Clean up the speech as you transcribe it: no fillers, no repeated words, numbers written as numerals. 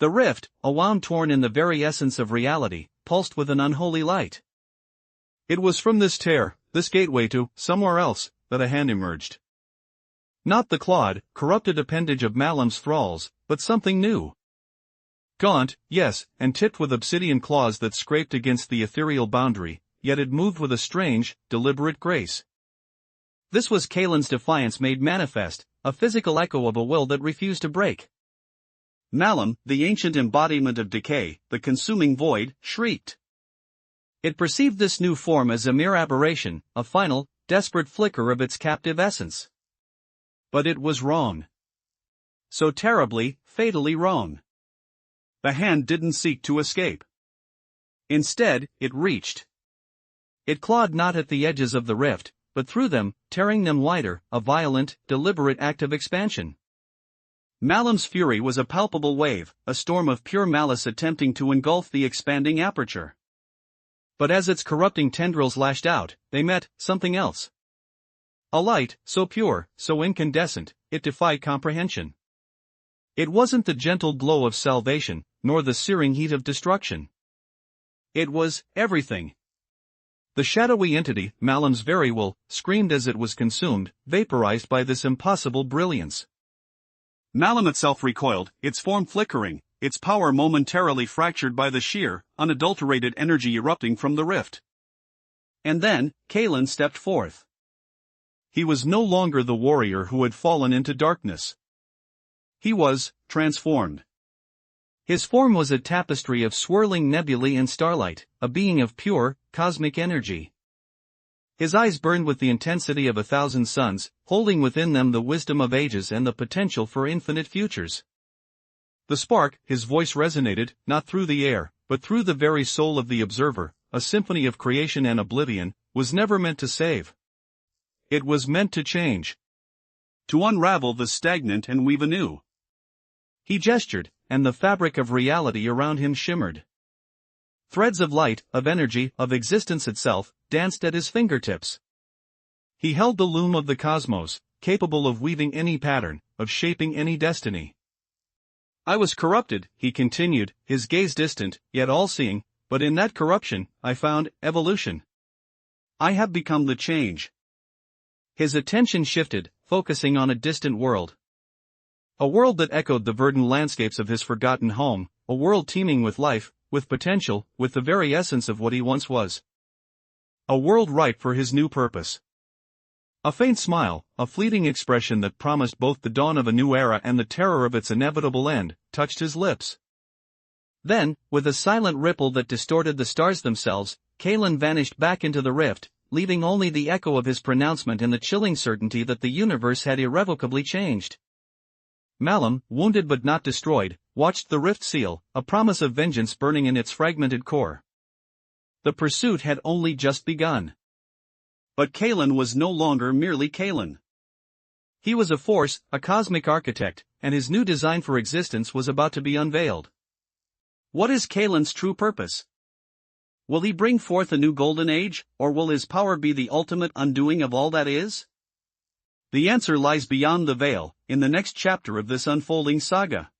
The rift, a wound torn in the very essence of reality, pulsed with an unholy light. It was from this tear, this gateway to somewhere else, that a hand emerged. Not the clawed, corrupted appendage of Malam's thralls, but something new. Gaunt, yes, and tipped with obsidian claws that scraped against the ethereal boundary, yet it moved with a strange, deliberate grace. This was Kaelen's defiance made manifest, a physical echo of a will that refused to break. Malam, the ancient embodiment of decay, the consuming void, shrieked. It perceived this new form as a mere aberration, a final, desperate flicker of its captive essence. But it was wrong. So terribly, fatally wrong. The hand didn't seek to escape. Instead, it reached. It clawed not at the edges of the rift, but through them, tearing them wider, a violent, deliberate act of expansion. Malam's fury was a palpable wave, a storm of pure malice attempting to engulf the expanding aperture. But as its corrupting tendrils lashed out, they met something else. A light, so pure, so incandescent, it defied comprehension. It wasn't the gentle glow of salvation, nor the searing heat of destruction. It was everything. The shadowy entity, Malam's very will, screamed as it was consumed, vaporized by this impossible brilliance. Malam itself recoiled, its form flickering, its power momentarily fractured by the sheer, unadulterated energy erupting from the rift. And then, Kaelen stepped forth. He was no longer the warrior who had fallen into darkness. He was transformed. His form was a tapestry of swirling nebulae and starlight, a being of pure, cosmic energy. His eyes burned with the intensity of 1,000 suns, holding within them the wisdom of ages and the potential for infinite futures. The spark, his voice resonated, not through the air, but through the very soul of the observer, a symphony of creation and oblivion, was never meant to save. It was meant to change. To unravel the stagnant and weave anew. He gestured, and the fabric of reality around him shimmered. Threads of light, of energy, of existence itself, danced at his fingertips. He held the loom of the cosmos, capable of weaving any pattern, of shaping any destiny. I was corrupted, he continued, his gaze distant, yet all-seeing, but in that corruption, I found evolution. I have become the change. His attention shifted, focusing on a distant world. A world that echoed the verdant landscapes of his forgotten home, a world teeming with life, with potential, with the very essence of what he once was. A world ripe for his new purpose. A faint smile, a fleeting expression that promised both the dawn of a new era and the terror of its inevitable end, touched his lips. Then, with a silent ripple that distorted the stars themselves, Kaelen vanished back into the rift, leaving only the echo of his pronouncement and the chilling certainty that the universe had irrevocably changed. Malam, wounded but not destroyed, watched the rift seal, a promise of vengeance burning in its fragmented core. The pursuit had only just begun. But Kaelen was no longer merely Kaelen. He was a force, a cosmic architect, and his new design for existence was about to be unveiled. What is Kaelen's true purpose? Will he bring forth a new golden age, or will his power be the ultimate undoing of all that is? The answer lies beyond the veil, in the next chapter of this unfolding saga.